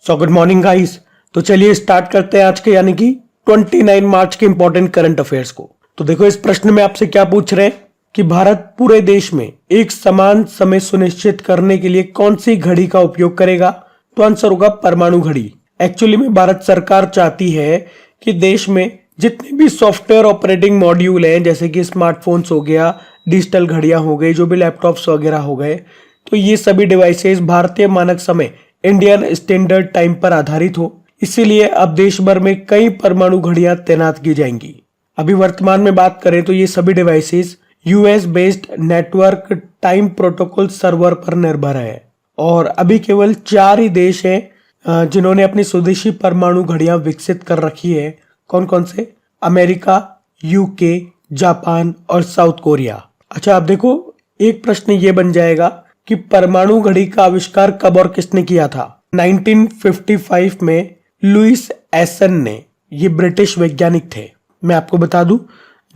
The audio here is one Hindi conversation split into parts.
So good morning guys. तो चलिए स्टार्ट करते हैं आज के यानी कि 29 मार्च के इंपॉर्टेंट करंट अफेयर्स को। तो देखो इस प्रश्न में आपसे क्या पूछ रहे हैं कि भारत पूरे देश में एक समान समय सुनिश्चित करने के लिए कौन सी घड़ी का उपयोग करेगा। तो आंसर होगा परमाणु घड़ी। एक्चुअली में भारत सरकार चाहती है कि देश में जितने भी सॉफ्टवेयर ऑपरेटिंग मॉड्यूल हैं, जैसे कि स्मार्टफोन्स हो गया, डिजिटल घड़ियां हो गई, जो भी लैपटॉप्स वगैरह हो गए, तो ये सभी डिवाइसेस भारतीय मानक समय इंडियन स्टैंडर्ड टाइम पर आधारित हो। इसीलिए अब देश भर में कई परमाणु घड़ियां तैनात की जाएंगी। अभी वर्तमान में बात करें तो ये सभी devices US based network time protocol server पर निर्भर है और अभी केवल 4 ही देश हैं जिन्होंने अपनी स्वदेशी परमाणु घड़ियां विकसित कर रखी है। कौन कौन से? अमेरिका, यूके, जापान और साउथ कोरिया। अच्छा, अब देखो एक प्रश्न ये बन जाएगा कि परमाणु घड़ी का आविष्कार कब और किसने किया था। 1955 में लुइस एसन ने, ये ब्रिटिश वैज्ञानिक थे। मैं आपको बता दूं,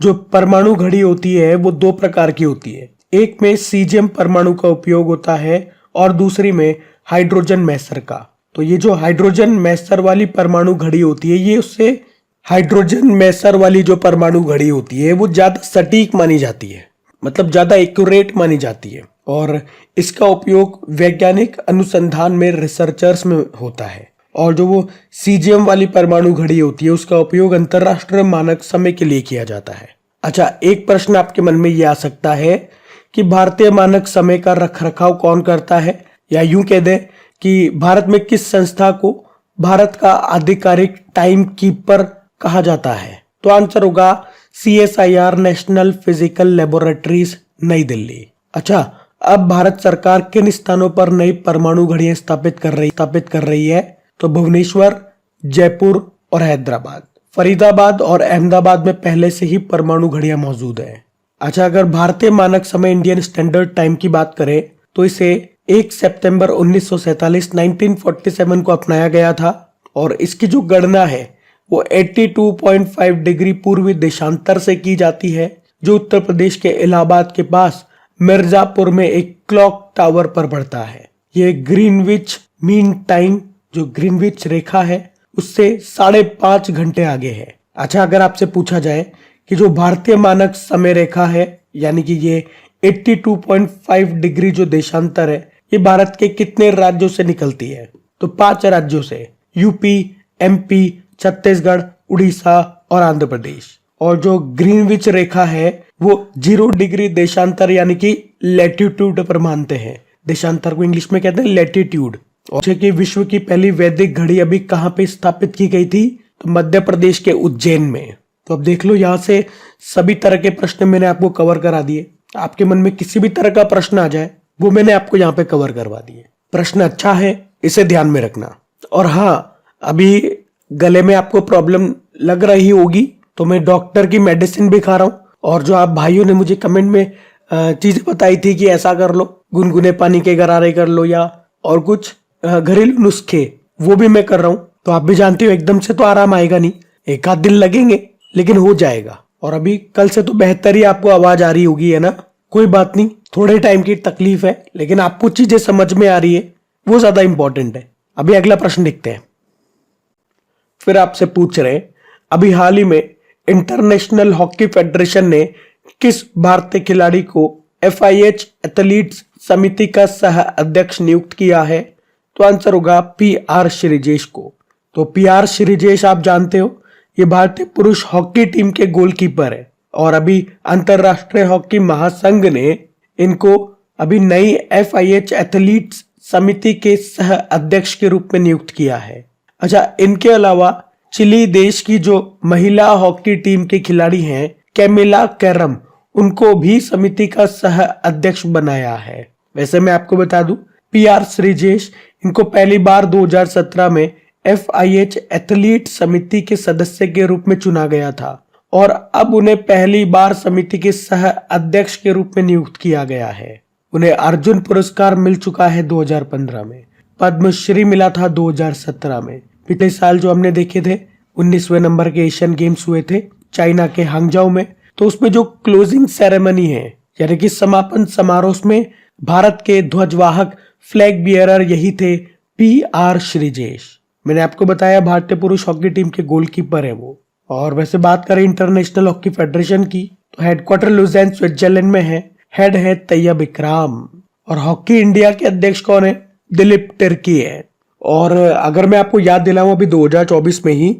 जो परमाणु घड़ी होती है वो 2 प्रकार की होती है। एक में सीजियम परमाणु का उपयोग होता है और दूसरी में हाइड्रोजन मैसर का। तो ये जो हाइड्रोजन मैसर वाली परमाणु घड़ी होती है, ये उससे हाइड्रोजन मैसर वाली जो परमाणु घड़ी होती है वो ज्यादा सटीक मानी जाती है, मतलब ज्यादा एक्यूरेट मानी जाती है और इसका उपयोग वैज्ञानिक अनुसंधान में रिसर्चर्स में होता है। और जो वो सीजियम वाली परमाणु घड़ी होती है उसका उपयोग अंतरराष्ट्रीय मानक समय के लिए किया जाता है। अच्छा, एक प्रश्न आपके मन में ये आ सकता है कि भारतीय मानक समय का रखरखाव कौन करता है, या यूं कह दें कि भारत में किस संस्था को भारत का आधिकारिक टाइम कीपर कहा जाता है। तो आंसर होगा CSIR, नेशनल फिजिकल लेबोरेटरीज, नई दिल्ली। अच्छा, अब भारत सरकार किन स्थानों पर नई परमाणु घड़ियां स्थापित कर रही है? तो भुवनेश्वर, जयपुर और हैदराबाद। फरीदाबाद और अहमदाबाद में पहले से ही परमाणु घड़ियां मौजूद है। अच्छा, अगर भारतीय मानक समय इंडियन स्टैंडर्ड टाइम की बात करें तो इसे 1 सितंबर 1947 को अपनाया गया था और इसकी जो गणना है वो 82.5 डिग्री पूर्वी देशांतर से की जाती है, जो उत्तर प्रदेश के इलाहाबाद के पास मिर्जापुर में एक क्लॉक टावर पर पड़ता है। ये ग्रीनविच मीन टाइम, जो ग्रीनविच रेखा है, उससे 5.5 घंटे आगे है। अच्छा, अगर आपसे पूछा जाए कि जो भारतीय मानक समय रेखा है यानी कि ये 82.5 डिग्री जो देशांतर है, ये भारत के कितने राज्यों से निकलती है? तो 5 राज्यों से, यूपी, MP, छत्तीसगढ़, उड़ीसा और आंध्र प्रदेश। और जो ग्रीनविच रेखा है वो 0 डिग्री देशांतर यानी कि लैटिट्यूड पर मानते हैं। देशांतर को इंग्लिश में कहते हैं लैटिट्यूड। और कि विश्व की पहली वैदिक घड़ी अभी कहाँ पे स्थापित की गई थी? तो मध्य प्रदेश के उज्जैन में। तो अब देख लो, यहाँ से सभी तरह के प्रश्न मैंने आपको कवर करा दिए। आपके मन में किसी भी तरह का प्रश्न आ जाए वो मैंने आपको यहाँ पे कवर करवा दिए। प्रश्न अच्छा है, इसे ध्यान में रखना। और हाँ, अभी गले में आपको प्रॉब्लम लग रही होगी तो मैं डॉक्टर की मेडिसिन भी खा रहा हूँ। और जो आप भाइयों ने मुझे कमेंट में चीजें बताई थी कि ऐसा कर लो, गुनगुने पानी के गरारे कर लो या और कुछ घरेलू नुस्खे, वो भी मैं कर रहा हूँ। तो आप भी जानते हो एकदम से तो आराम आएगा नहीं, 1 आध दिन लगेंगे लेकिन हो जाएगा। और अभी कल से तो बेहतर ही आपको आवाज आ रही होगी, है ना? कोई बात नहीं, थोड़े टाइम की तकलीफ है लेकिन आपको चीजें समझ में आ रही है, वो ज्यादा इंपॉर्टेंट है। अभी अगला प्रश्न देखते हैं। फिर आपसे पूछ रहे हैं, अभी हाल ही में इंटरनेशनल हॉकी फेडरेशन ने किस भारतीय खिलाड़ी को FIH एथलीट्स समिति का सह अध्यक्ष नियुक्त किया है? तो आंसर होगा PR श्रीजेश को। तो PR श्रीजेश आप जानते हो, ये भारतीय पुरुष हॉकी टीम के गोलकीपर है और अभी अंतरराष्ट्रीय हॉकी महासंघ ने इनको अभी नई FIH एथलीट्स समिति के सह अध्यक्ष के रूप में नियुक्त किया है। अच्छा, इनके अलावा चिली देश की जो महिला हॉकी टीम के खिलाड़ी हैं कैमिला कैरम, उनको भी समिति का सह अध्यक्ष बनाया है। वैसे मैं आपको बता दूं, PR श्रीजेश इनको पहली बार 2017 में FIH एथलीट समिति के सदस्य के रूप में चुना गया था और अब उन्हें पहली बार समिति के सह अध्यक्ष के रूप में नियुक्त किया गया है। उन्हें अर्जुन पुरस्कार मिल चुका है 2015 में, पद्मश्री मिला था 2017 में। पिछले साल जो हमने देखे थे 19वें नंबर के एशियन गेम्स हुए थे चाइना के हांगजाओ में, तो उसमें जो क्लोजिंग सेरेमनी है यानी कि समापन समारोह में भारत के ध्वजवाहक फ्लैग बियरर यही थे PR श्रीजेश। मैंने आपको बताया भारतीय पुरुष हॉकी टीम के गोलकीपर है वो। और वैसे बात करें इंटरनेशनल हॉकी फेडरेशन की, तो हेडक्वार्टर लुज़ेन स्विट्जरलैंड में है। हेड है तैयब इकराम। और हॉकी इंडिया के अध्यक्ष कौन है? दिलीप तिर्की है। और अगर मैं आपको याद दिलाऊं, अभी 2024 में ही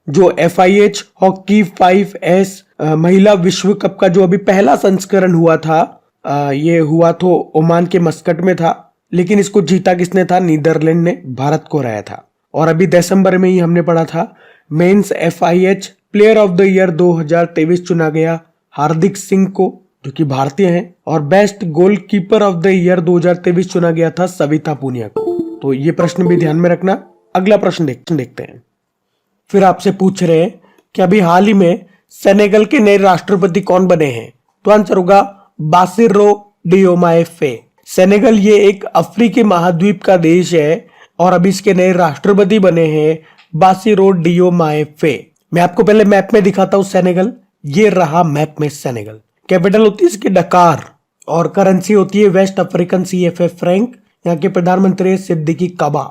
जो FIH हॉकी 5S महिला विश्व कप का जो अभी पहला संस्करण हुआ था, ये हुआ तो ओमान के मस्कट में था, लेकिन इसको जीता किसने था? नीदरलैंड ने भारत को हराया था। और अभी दिसंबर में ही हमने पढ़ा था men's FIH player of the year 2023 चुना गया हार्दिक सिंह को, जो कि भारतीय हैं। और best goalkeeper of the year 2023 चुना गया था सविता पुनिया को। तो ये प्रश्न भी ध्यान में रखना। अगला प्रश्न देखते हैं। फिर आपसे पूछ रहे हैं कि अभी हाल ही में सेनेगल के नए राष्ट्रपति कौन बने हैं? तो आंसर होगा बासिरो डियोमाए फे। सेनेगल ये एक अफ्रीकी महाद्वीप का देश है और अभी इसके नए राष्ट्रपति बने हैं बासिरो डियोमाए फे। मैं आपको पहले मैप में दिखाता हूं सेनेगल। ये रहा मैप में सेनेगल। कैपिटल होती है इसकी डकार और करेंसी होती है वेस्ट अफ्रीकन CFA फ्रैंक। यहाँ के प्रधानमंत्री है सिद्दीकी काबा।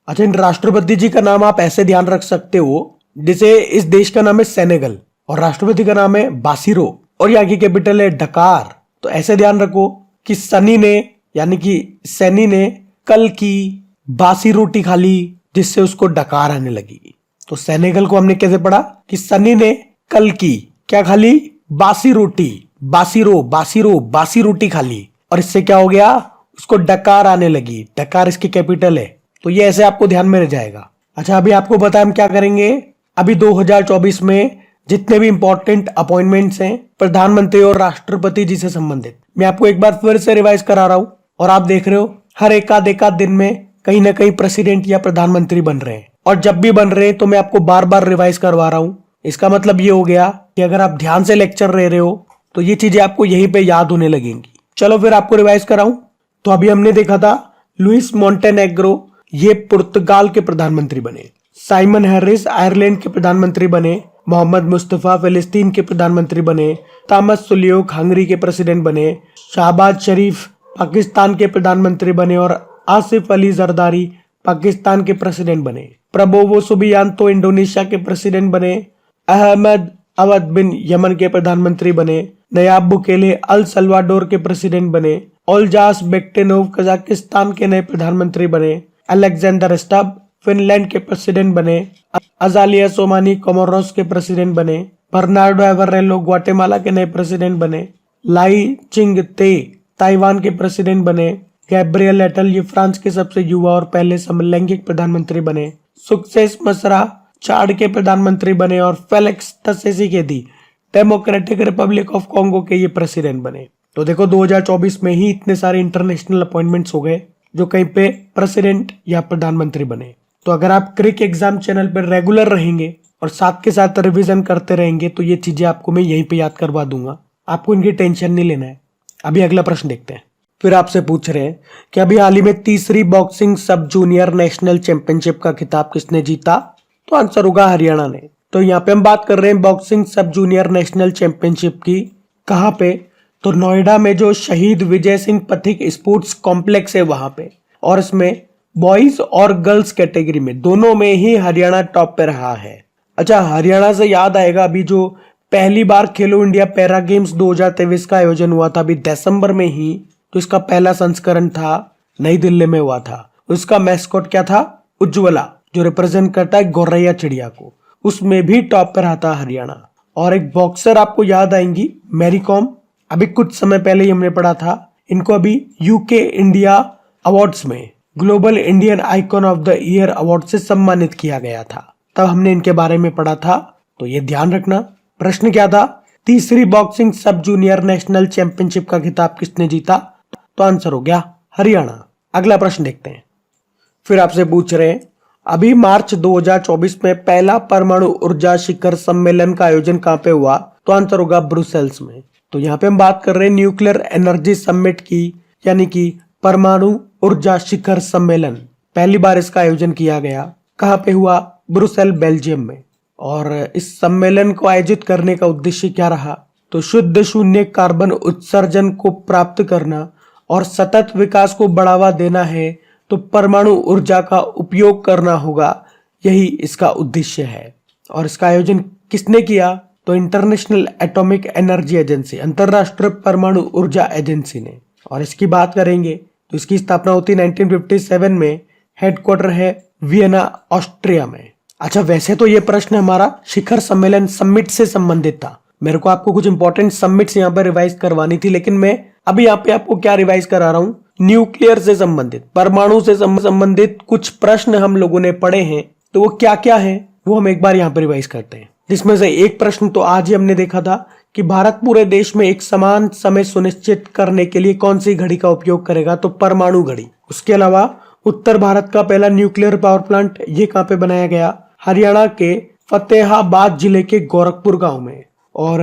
अच्छा, इन राष्ट्रपति जी का नाम आप ऐसे ध्यान रख सकते हो, जैसे इस देश का नाम है सेनेगल और राष्ट्रपति का नाम है बासिरो और यहाँ की कैपिटल है डकार। तो ऐसे ध्यान रखो कि सनी ने यानी कि सैनी ने कल की बासी रोटी खा ली जिससे उसको डकार आने लगी। तो सेनेगल को हमने कैसे पढ़ा कि सनी ने कल की क्या खा ली? बासी रोटी। बासी रोटी खा ली और इससे क्या हो गया? उसको डकार आने लगी। डकार इसकी कैपिटल है। तो ये ऐसे आपको ध्यान में रह जाएगा। अच्छा, अभी आपको बताया हम क्या करेंगे। अभी 2024 में जितने भी इंपॉर्टेंट अपॉइंटमेंट्स हैं प्रधानमंत्री और राष्ट्रपति जी से संबंधित, मैं आपको एक बार फिर से रिवाइज करा रहा हूं। और आप देख रहे हो हर एकाध दिन में कहीं ना कहीं प्रेसिडेंट या प्रधानमंत्री बन रहे हैं। और जब भी बन रहे हैं तो मैं आपको बार बार रिवाइज करवा रहा हूं। इसका मतलब ये हो गया कि अगर आप ध्यान से लेक्चर ले रहे हो तो ये चीजें आपको यहीं पे याद होने लगेंगी। चलो फिर आपको रिवाइज कराऊं। तो अभी हमने देखा था लुइस मोंटेनेग्रो, ये पुर्तगाल के प्रधानमंत्री बने। साइमन हैरिस आयरलैंड के प्रधानमंत्री बने। मोहम्मद मुस्तफा फिलिस्तीन के प्रधानमंत्री बने। थॉमस सुलियोक हंगरी के प्रेसिडेंट बने। शहबाज शरीफ पाकिस्तान के प्रधानमंत्री बने और आसिफ अली जरदारी पाकिस्तान के प्रेसिडेंट बने। प्रबोवो सुबियांतो इंडोनेशिया के प्रेसिडेंट बने। अहमद अवद बिन यमन के प्रधानमंत्री बने। नयाब बुकेले अल सल्वाडोर के प्रेसिडेंट बने। ओल्जास बेक्टेनोव कजाकिस्तान के नए प्रधानमंत्री बने। अलेक्जेंडर स्टब फिनलैंड के प्रेसिडेंट बने। अजालिया सोमानी कोमोरोस के प्रेसिडेंट बने। बर्नार्डो एवरेलो ग्वाटेमाला के नए प्रेसिडेंट बने। लाई चिंग ते ताइवान के प्रेसिडेंट बने। गैब्रियल एटल ये फ्रांस के सबसे युवा और पहले समलैंगिक प्रधानमंत्री बने। सुक्सेस मसरा चाड के प्रधानमंत्री बने और Felix Tshisekedi Democratic Republic of Congo के ये प्रेसिडेंट बने। तो देखो 2024 में ही इतने सारे इंटरनेशनल अपॉइंटमेंट्स हो गए जो कहीं पे प्रेसिडेंट या प्रधानमंत्री बने। तो अगर आप क्रिक एग्जाम चैनल पर रेगुलर रहेंगे और साथ के साथ रिवीजन करते रहेंगे तो ये चीजें आपको मैं यहीं पे याद करवा दूंगा। आपको इनकी टेंशन नहीं लेना है। अभी अगला प्रश्न देखते हैं। फिर आपसे पूछ रहे हैं कि अभी हाल ही में तीसरी बॉक्सिंग सब जूनियर नेशनल चैंपियनशिप का खिताब किसने जीता? तो आंसर होगा हरियाणा ने। तो यहाँ पे हम बात कर रहे हैं बॉक्सिंग सब जूनियर नेशनल चैंपियनशिप की। कहाँ पे? तो नोएडा में जो शहीद विजय सिंह पथिक स्पोर्ट्स कॉम्प्लेक्स है वहां पे। और इसमें बॉयज और गर्ल्स कैटेगरी में दोनों में ही हरियाणा टॉप पे रहा है। अच्छा, हरियाणा से याद आएगा अभी जो पहली बार खेलो इंडिया पैरा गेम्स 2023 का आयोजन हुआ था अभी दिसंबर में ही, तो इसका पहला संस्करण था नई दिल्ली में हुआ था। उसका मैस्कॉट क्या था? उज्ज्वला, जो रिप्रेजेंट करता है गौरैया चिड़िया को। उसमें भी टॉप पर आता हरियाणा। और एक बॉक्सर आपको याद आएंगी मैरी कॉम, अभी कुछ समय पहले ही हमने पढ़ा था। इनको अभी यूके इंडिया अवार्ड्स में global Indian icon of the year award से सम्मानित किया गया था, तब हमने इनके बारे में पढ़ा था। तो ये ध्यान रखना। प्रश्न क्या था? तीसरी बॉक्सिंग सब जूनियर नेशनल चैंपियनशिप का खिताब किसने जीता? तो आंसर हो गया हरियाणा। अगला प्रश्न देखते हैं। फिर आपसे पूछ रहे हैं अभी मार्च 2024 में पहला परमाणु ऊर्जा शिखर सम्मेलन का आयोजन कहां पे हुआ? तो आंसर होगा ब्रुसेल्स में। तो यहाँ पे हम बात कर रहे हैं न्यूक्लियर एनर्जी समिट की, यानी कि परमाणु ऊर्जा शिखर सम्मेलन। पहली बार इसका आयोजन किया गया। कहां पे हुआ? ब्रुसेल बेल्जियम में। और इस सम्मेलन को आयोजित करने का उद्देश्य क्या रहा? तो शुद्ध शून्य कार्बन उत्सर्जन को प्राप्त करना और सतत विकास को बढ़ावा देना है, तो परमाणु ऊर्जा का उपयोग करना होगा। यही इसका उद्देश्य है। और इसका आयोजन किसने किया? तो इंटरनेशनल एटॉमिक एनर्जी एजेंसी, अंतरराष्ट्रीय परमाणु ऊर्जा एजेंसी ने। और इसकी बात करेंगे तो इसकी स्थापना होती 1957 में, हेडक्वार्टर है वियना ऑस्ट्रिया में। अच्छा, वैसे तो ये प्रश्न हमारा शिखर सम्मेलन समिट से संबंधित था। मेरे को आपको कुछ इंपॉर्टेंट समिट्स यहाँ पर रिवाइज करवानी थी, लेकिन मैं अभी यहाँ पे आपको क्या रिवाइज करा रहा हूँ, न्यूक्लियर से संबंधित, परमाणु से संबंधित कुछ प्रश्न हम लोगों ने पढ़े हैं। तो वो क्या क्या है वो हम एक बार यहाँ पे रिवाइज करते हैं। जिसमें से एक प्रश्न तो आज ही हमने देखा था कि भारत पूरे देश में एक समान समय सुनिश्चित करने के लिए कौन सी घड़ी का उपयोग करेगा? तो परमाणु घड़ी। उसके अलावा उत्तर भारत का पहला न्यूक्लियर पावर प्लांट ये कहाँ पे बनाया गया? हरियाणा के फतेहाबाद जिले के गोरखपुर गांव में। और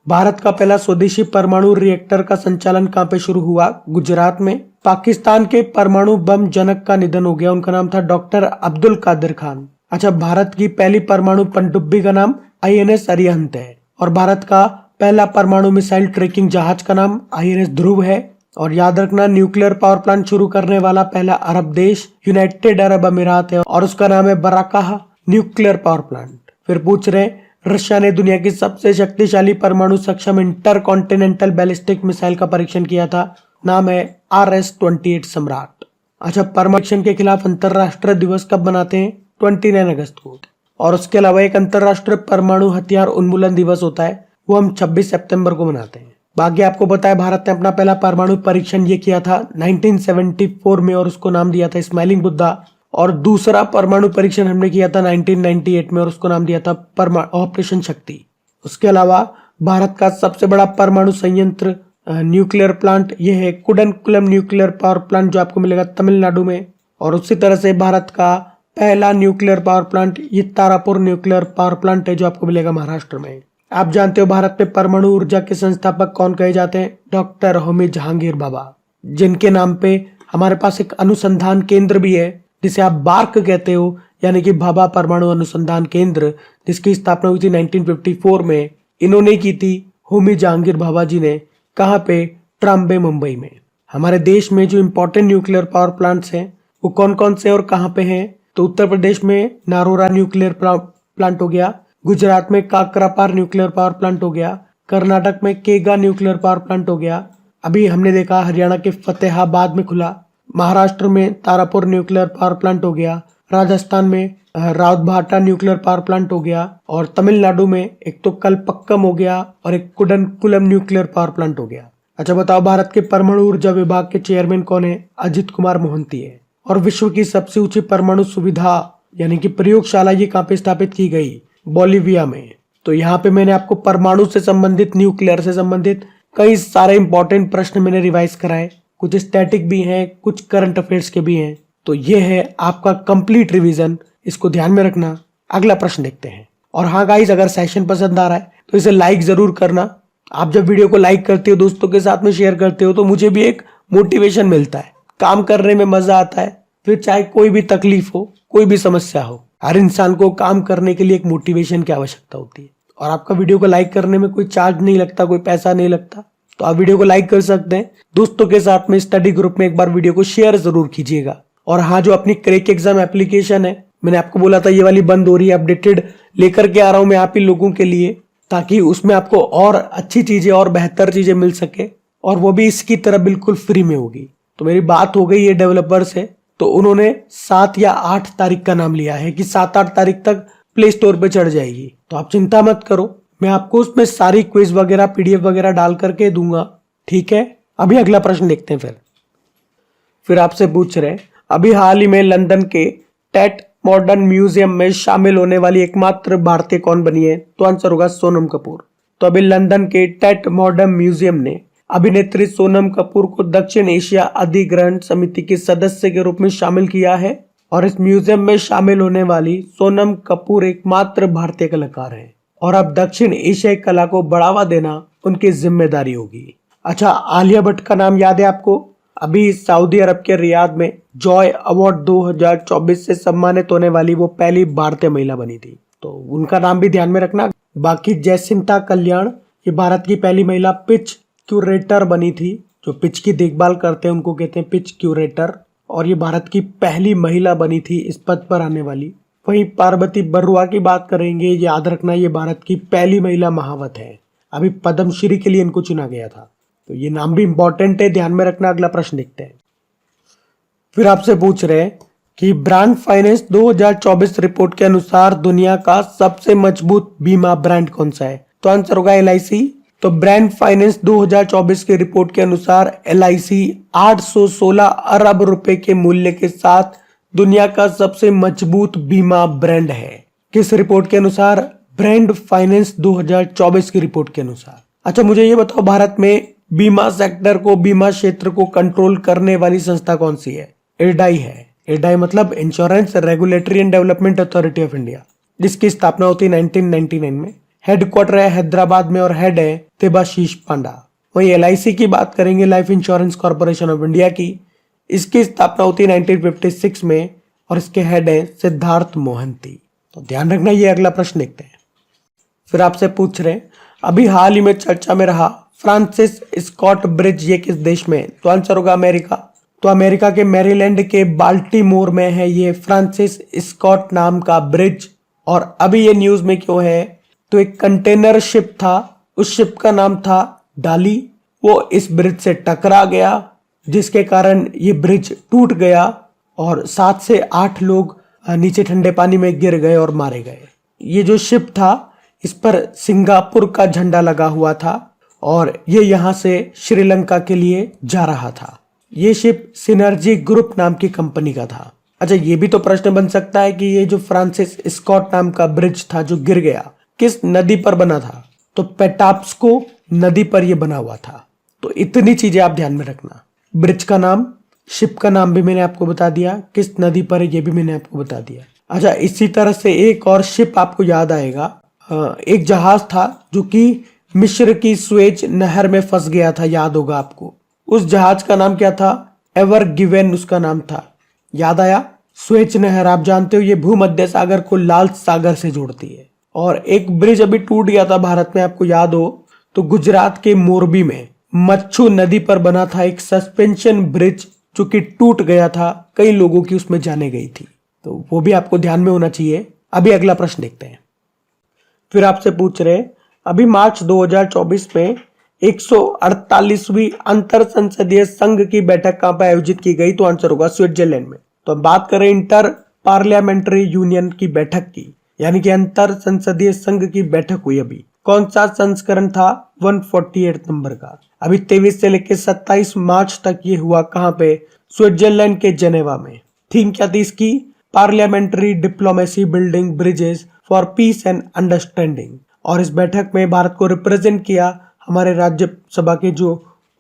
भारत का पहला स्वदेशी परमाणु रिएक्टर का संचालन कहाँ पे शुरू हुआ? गुजरात में। पाकिस्तान के परमाणु बम जनक का निधन हो गया, उनका नाम था डॉक्टर अब्दुल कादिर खान। अच्छा, भारत की पहली परमाणु पनडुब्बी का नाम INS अरिहंत है। और भारत का पहला परमाणु मिसाइल ट्रैकिंग जहाज का नाम INS ध्रुव है। और याद रखना, न्यूक्लियर पावर प्लांट शुरू करने वाला पहला अरब देश यूनाइटेड अरब अमीरात है और उसका नाम है बराकाह न्यूक्लियर पावर प्लांट। फिर पूछ रहे, रशिया ने दुनिया की सबसे शक्तिशाली परमाणु सक्षम इंटर कॉन्टिनेंटल बैलिस्टिक मिसाइल का परीक्षण किया था, नाम है RS-28 सम्राट। अच्छा, परमाणु के खिलाफ अंतरराष्ट्रीय दिवस कब मनाते हैं? 29 अगस्त को। और उसके अलावा एक अंतरराष्ट्रीय परमाणु हथियार उन्मूलन दिवस होता है, वो हम 26 सितंबर को मनाते हैं। बाकी आपको पता है भारत ने अपना पहला परमाणु परीक्षण ये किया था 1974 में और उसको नाम दिया था स्माइलिंग बुद्धा। और दूसरा परमाणु परीक्षण हमने किया था 1998 में और उसको नाम दिया था ऑपरेशन शक्ति। उसके अलावा भारत का सबसे बड़ा परमाणु संयंत्र न्यूक्लियर प्लांट ये है कुडनकुलम न्यूक्लियर पावर प्लांट, जो आपको मिलेगा तमिलनाडु में। और उसी तरह से भारत का पहला न्यूक्लियर पावर प्लांट ये तारापुर न्यूक्लियर पावर प्लांट है, जो आपको मिलेगा महाराष्ट्र में। आप जानते हो भारत में परमाणु ऊर्जा के संस्थापक कौन कहे जाते हैं? डॉक्टर होमी जहांगीर भाभा, जिनके नाम पे हमारे पास एक अनुसंधान केंद्र भी है जिसे आप बार्क कहते हो, यानी कि भाभा परमाणु अनुसंधान केंद्र, जिसकी स्थापना हुई थी 1954 में। इन्होंने की थी, होमी जहांगीर भाभा जी ने। कहाँ पे? ट्राम्बे, मुंबई में। हमारे देश में जो इंपॉर्टेंट न्यूक्लियर पावर प्लांट्स हैं वो कौन कौन से और कहाँ पे हैं? तो उत्तर प्रदेश में नारोरा न्यूक्लियर प्लांट हो गया, गुजरात में काकरापार न्यूक्लियर पावर प्लांट हो गया, कर्नाटक में केगा न्यूक्लियर पावर प्लांट हो गया, अभी हमने देखा हरियाणा के फतेहाबाद में खुला, महाराष्ट्र में तारापुर न्यूक्लियर पावर प्लांट हो गया, राजस्थान में रावतभाटा न्यूक्लियर पावर प्लांट हो गया, और तमिलनाडु में एक तो कलपक्कम हो गया और एक कुडनकुलम न्यूक्लियर पावर प्लांट हो गया। अच्छा बताओ, भारत के परमाणु ऊर्जा विभाग के चेयरमैन कौन है? अजित कुमार मोहंती है। और विश्व की सबसे ऊंची परमाणु सुविधा यानी कि प्रयोगशाला ये कहाँ पे स्थापित की गई? बोलिविया में। तो यहाँ पे मैंने आपको परमाणु से संबंधित, न्यूक्लियर से संबंधित कई सारे इंपॉर्टेंट प्रश्न मैंने रिवाइज कराए, कुछ स्टैटिक भी हैं, कुछ करंट अफेयर्स के भी हैं। तो ये है आपका कंप्लीट रिवीजन, इसको ध्यान में रखना। अगला प्रश्न देखते हैं। और हाँ गाइस, अगर सेशन पसंद आ रहा है तो इसे लाइक जरूर करना। आप जब वीडियो को लाइक करते हो, दोस्तों के साथ में शेयर करते हो, तो मुझे भी एक मोटिवेशन मिलता है, काम करने में मजा आता है। फिर चाहे कोई भी तकलीफ हो, कोई भी समस्या हो, हर इंसान को काम करने के लिए एक मोटिवेशन की आवश्यकता होती है। और आपका वीडियो को लाइक करने में कोई चार्ज नहीं लगता, कोई पैसा नहीं लगता, तो आप वीडियो को लाइक कर सकते हैं। दोस्तों के साथ में स्टडी ग्रुप में एक बार वीडियो को शेयर जरूर कीजिएगा। और हाँ, जो अपनी क्रैक एग्जाम एप्लीकेशन है, मैंने आपको बोला था ये वाली बंद हो रही है, अपडेटेड लेकर के आ रहा हूं मैं आप ही लोगों के लिए, ताकि उसमें आपको और अच्छी चीजें और बेहतर चीजें मिल सके, और वो भी इसकी तरह बिल्कुल फ्री में होगी। तो मेरी बात हो गई है डेवलपर से, तो उन्होंने 7 या 8 तारीख का नाम लिया है कि 7-8 तारीख तक प्ले स्टोर पे चढ़ जाएगी। तो आप चिंता मत करो, मैं आपको उसमें सारी क्विज वगैरह PDF वगैरह डाल करके दूंगा, ठीक है। अभी अगला प्रश्न देखते हैं। फिर आपसे पूछ रहे, अभी हाल ही में लंदन के टेट मॉडर्न म्यूजियम में शामिल होने वाली एकमात्र भारतीय कौन बनी है? तो आंसर होगा सोनम कपूर। तो अभी लंदन के टेट मॉडर्न म्यूजियम ने अभिनेत्री सोनम कपूर को दक्षिण एशिया अधिग्रहण समिति के सदस्य के रूप में शामिल किया है। और इस म्यूजियम में शामिल होने वाली सोनम कपूर एकमात्र भारतीय कलाकार है, और अब दक्षिण एशियाई कला को बढ़ावा देना उनकी जिम्मेदारी होगी। अच्छा, आलिया भट्ट का नाम याद है आपको? अभी सऊदी अरब के रियाद में जॉय अवार्ड 2024 से सम्मानित होने वाली वो पहली भारतीय महिला बनी थी, तो उनका नाम भी ध्यान में रखना। बाकी जयसिंता कल्याण, ये भारत की पहली महिला पिच क्यूरेटर बनी थी, जो पिच की देखभाल करते हैं उनको कहते हैं पिच क्यूरेटर, और ये भारत की पहली महिला बनी थी इस पद पर आने वाली। वहीं पार्वती बरुआ की बात करेंगे, याद रखना ये भारत की पहली महिला महावत है। अभी पद्मश्री के लिए इनको चुना गया था, तो ये नाम भी इंपॉर्टेंट है, ध्यान में रखना। अगला प्रश्न देखते हैं। फिर आपसे पूछ रहे हैं कि ब्रांड फाइनेंस 2024 रिपोर्ट के अनुसार दुनिया का सबसे मजबूत बीमा ब्रांड कौन सा है? तो आंसर होगा LIC। तो ब्रांड फाइनेंस 2024 की रिपोर्ट के अनुसार LIC 816 अरब रुपए के मूल्य के साथ दुनिया का सबसे मजबूत बीमा ब्रांड है। किस रिपोर्ट के अनुसार? ब्रांड फाइनेंस 2024 की रिपोर्ट के अनुसार। अच्छा, मुझे ये बताओ, भारत में बीमा सेक्टर को, बीमा क्षेत्र को कंट्रोल करने वाली संस्था कौन सी है? IRDAI है। IRDAI मतलब insurance regulatory and development authority of India, जिसकी स्थापना होती है 1999 में। हेडक्वार्टर है हैदराबाद में और हेड है देबाशीष पांडा। वहीं LIC की बात करेंगे, life insurance corporation of India की, इसकी स्थापना होती है 1956 में और इसके हेड है सिद्धार्थ मोहंती। तो ध्यान रखना। ये अगला प्रश्न देखते हैं। फिर आपसे पूछ रहे हैं, अभी हाल ही में चर्चा में रहा फ्रांसिस स्कॉट ब्रिज, ये किस देश में? तो आंसर होगा अमेरिका। तो अमेरिका के मैरीलैंड के बाल्टीमोर में है ये फ्रांसिस स्कॉट नाम का ब्रिज। और अभी ये न्यूज में क्यों है? तो एक कंटेनर शिप था, उस शिप का नाम था डाली, वो इस ब्रिज से टकरा गया, जिसके कारण ये ब्रिज टूट गया और 7 से 8 लोग नीचे ठंडे पानी में गिर गए और मारे गए। ये जो शिप था, इस पर सिंगापुर का झंडा लगा हुआ था और ये यहां से श्रीलंका के लिए जा रहा था। ये शिप सिनर्जी ग्रुप नाम की कंपनी का था। अच्छा, ये भी तो प्रश्न बन सकता है कि ये जो फ्रांसिस स्कॉट नाम का ब्रिज था जो गिर गया, किस नदी पर बना था? तो पेटाप्सको नदी पर यह बना हुआ था। तो इतनी चीजें आप ध्यान में रखना। ब्रिज का नाम, शिप का नाम भी मैंने आपको बता दिया, किस नदी पर है ये भी मैंने आपको बता दिया। अच्छा, इसी तरह से एक और शिप आपको याद आएगा, एक जहाज था जो कि मिस्र की स्वेज नहर में फंस गया था, याद होगा आपको। उस जहाज का नाम क्या था? एवर गिवेन उसका नाम था, याद आया? स्वेज नहर आप जानते हो, ये भूमध्य सागर को लाल सागर से जोड़ती है। और एक ब्रिज अभी टूट गया था भारत में, आपको याद हो तो गुजरात के मोरबी में मच्छू नदी पर बना था एक सस्पेंशन ब्रिज जो कि टूट गया था, कई लोगों की उसमें जाने गई थी। तो वो भी आपको ध्यान में होना चाहिए। अभी अगला प्रश्न देखते हैं। फिर आपसे पूछ रहे, अभी मार्च 2024 में 148वीं अंतर संसदीय संघ की बैठक कहां पर आयोजित की गई? तो आंसर होगा स्विट्जरलैंड में। तो अब बात करें इंटर पार्लियामेंट्री यूनियन की बैठक की, यानी कि अंतर संसदीय संघ की बैठक हुई। अभी कौन सा संस्करण था? 148 नंबर का। अभी 23 से लेकर 27 मार्च तक ये हुआ। कहां पे? स्विट्जरलैंड के जेनेवा में। थीम क्या थी इसकी? Parliamentary diplomacy building bridges for piece and understanding. और इस बैठक में भारत को रिप्रेजेंट किया हमारे राज्यसभा के जो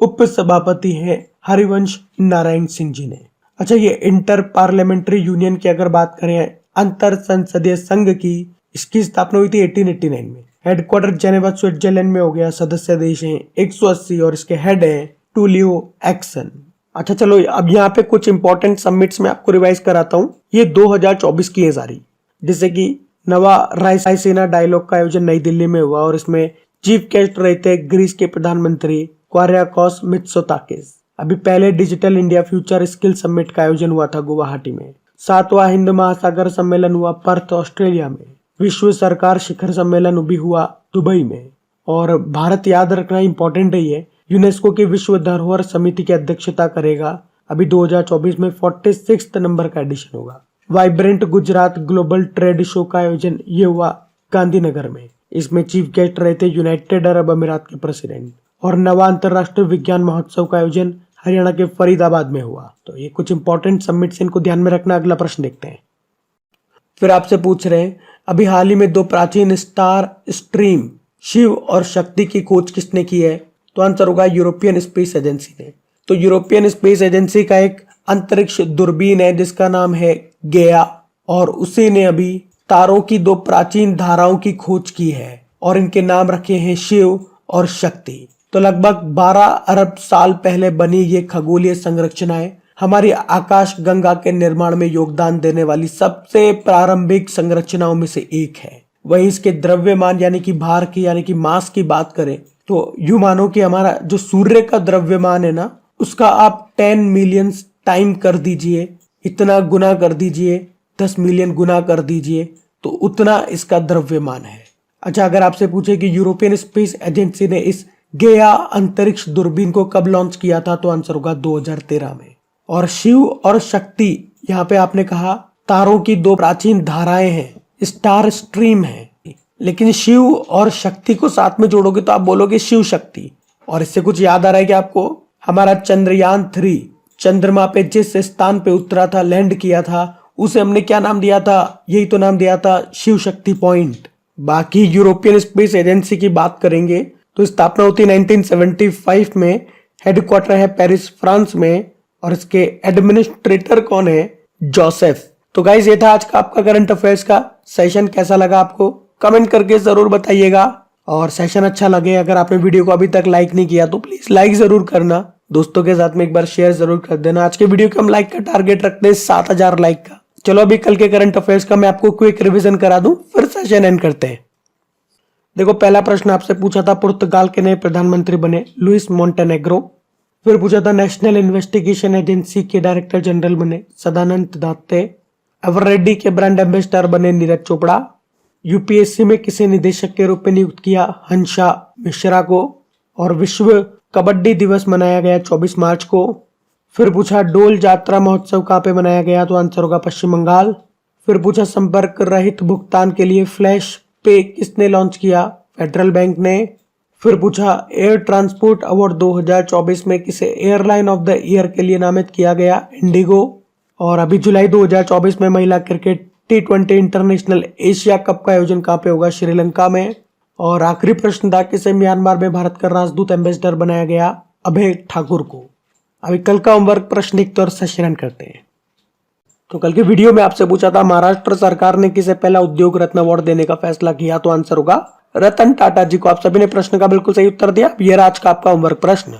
उप सभापति हैं हरिवंश नारायण सिंह जी ने। अच्छा, ये इंटर पार्लियामेंट्री यूनियन की अगर बात करें, अंतर संसदीय संघ की, इसकी स्थापना हुई थी 1889 में। हेडक्वार्टर जेनेवा स्विट्जरलैंड में हो गया। सदस्य देश हैं 180 और इसके हेड है टूलियो एक्सन। अच्छा चलो, अब यहाँ पे कुछ इंपॉर्टेंट समिट्स में आपको रिवाइज कराता हूँ। ये 2024 की है सारी, जैसे कि नवा रायसीना डायलॉग का आयोजन नई दिल्ली में हुआ और इसमें चीफ गेस्ट रहे थे ग्रीस के प्रधानमंत्री क्वारियाकोस मित्सोताकिस। अभी पहले digital India future skill summit का आयोजन हुआ था गुवाहाटी में। 7वां हिंद महासागर सम्मेलन हुआ पर्थ ऑस्ट्रेलिया में। विश्व सरकार शिखर सम्मेलन भी हुआ दुबई में। और भारत, याद रखना इंपॉर्टेंट है, ये यूनेस्को की विश्व धरोहर समिति की अध्यक्षता करेगा। अभी 2024 में 46 नंबर का एडिशन होगा। Vibrant Gujarat global trade show का आयोजन ये हुआ गांधीनगर में। इसमें चीफ गेस्ट रहे थे यूनाइटेड अरब अमीरात के प्रेसिडेंट। और नवा अंतरराष्ट्रीय विज्ञान महोत्सव का आयोजन हरियाणा के फरीदाबाद में हुआ। तो ये कुछ इंपॉर्टेंट समिट्स, इनको ध्यान में रखना। अगला प्रश्न देखते हैं। फिर आपसे पूछ रहे हैं, अभी हाल ही में 2 प्राचीन स्टार स्ट्रीम शिव और शक्ति की खोज किसने की है? तो आंसर होगा यूरोपियन स्पेस एजेंसी ने। तो यूरोपियन स्पेस एजेंसी का एक अंतरिक्ष दूरबीन है जिसका नाम है गेया, और उसी ने अभी तारों की 2 प्राचीन धाराओं की खोज की है और इनके नाम रखे हैं शिव और शक्ति। तो लगभग 12 अरब साल पहले बनी ये खगोलीय संरचनाएं हमारी आकाश गंगा के निर्माण में योगदान देने वाली सबसे प्रारंभिक संरचनाओं में से एक है। वहीं इसके द्रव्यमान यानी कि भार की, यानी कि मास की बात करें तो यूं मानो कि हमारा जो सूर्य का द्रव्यमान है ना, उसका आप 10 मिलियन टाइम कर दीजिए, इतना गुना कर दीजिए, 10 मिलियन गुना कर दीजिए तो उतना इसका द्रव्यमान है। अच्छा, अगर आपसे पूछे कि यूरोपियन स्पेस एजेंसी ने इस गेया अंतरिक्ष दूरबीन को कब लॉन्च किया था, तो आंसर होगा 2013 में। और शिव और शक्ति, यहाँ पे आपने कहा तारों की दो प्राचीन धाराएं हैं, स्टार स्ट्रीम है, लेकिन शिव और शक्ति को साथ में जोड़ोगे तो आप बोलोगे शिव शक्ति। और इससे कुछ याद आ रहा है कि आपको हमारा चंद्रयान 3 चंद्रमा पे जिस स्थान पे उतरा था, लैंड किया था, उसे हमने क्या नाम दिया था? यही तो नाम दिया था, शिव शक्ति पॉइंट। बाकी यूरोपियन स्पेस एजेंसी की बात करेंगे तो स्थापना होती 1975 में, हेडक्वार्टर है पेरिस फ्रांस में, और इसके एडमिनिस्ट्रेटर कौन है? जोसेफ। तो गाइस, ये था आज का आपका करंट अफेयर्स का सेशन। कैसा लगा आपको कमेंट करके जरूर बताइएगा, और सेशन अच्छा लगे, अगर आपने वीडियो को अभी तक लाइक नहीं किया तो प्लीज लाइक जरूर करना, दोस्तों के साथ में एक बार शेयर जरूर कर देना। आज के वीडियो के हम लाइक का टारगेट रखते हैं 7000 लाइक का। चलो अभी कल के करंट अफेयर्स का मैं आपको क्विक रिवीजन करा दूं, फिर सेशन एंड करते हैं। देखो, पहला प्रश्न आपसे पूछा था पुर्तगाल के नए प्रधानमंत्री बने लुइस मोंटेनेग्रो। फिर पूछा था नेशनल इन्वेस्टिगेशन एजेंसी के डायरेक्टर जनरल बने सदानंद दात्ते। एवररेडी के ब्रांड एम्बेसडर बने नीरज चोपड़ा। यूपीएससी में किसे निदेशक के रूप में नियुक्त किया? हंसा मिश्रा को। और विश्व कबड्डी दिवस मनाया गया 24 मार्च को। फिर पूछा डोल जात्रा महोत्सव कहाँ पे मनाया गया, तो आंसर होगा पश्चिम बंगाल। फिर पूछा संपर्क रहित भुगतान के लिए फ्लैश पे किसने लॉन्च किया? फेडरल बैंक ने। फिर पूछा एयर ट्रांसपोर्ट अवार्ड 2024 में किसे एयरलाइन ऑफ द ईयर के लिए नामित किया गया? इंडिगो। और अभी जुलाई 2024 में महिला cricket T20 international Asia cup का आयोजन कहाँ पे होगा? श्रीलंका में। और आखिरी प्रश्न था किसे म्यांमार में भारत का राजदूत एम्बेसडर बनाया गया? अभय ठाकुर को। अभी कल का होमवर्क प्रश्न लिखते और सेशन करते हैं। तो कल के वीडियो में आपसे पूछा था महाराष्ट्र सरकार ने किसे पहला उद्योग रत्न अवार्ड देने का फैसला किया, तो आंसर होगा रतन टाटा जी को। आप सभी ने प्रश्न का बिल्कुल सही उत्तर दिया। ये आज का आपका होमवर्क प्रश्न।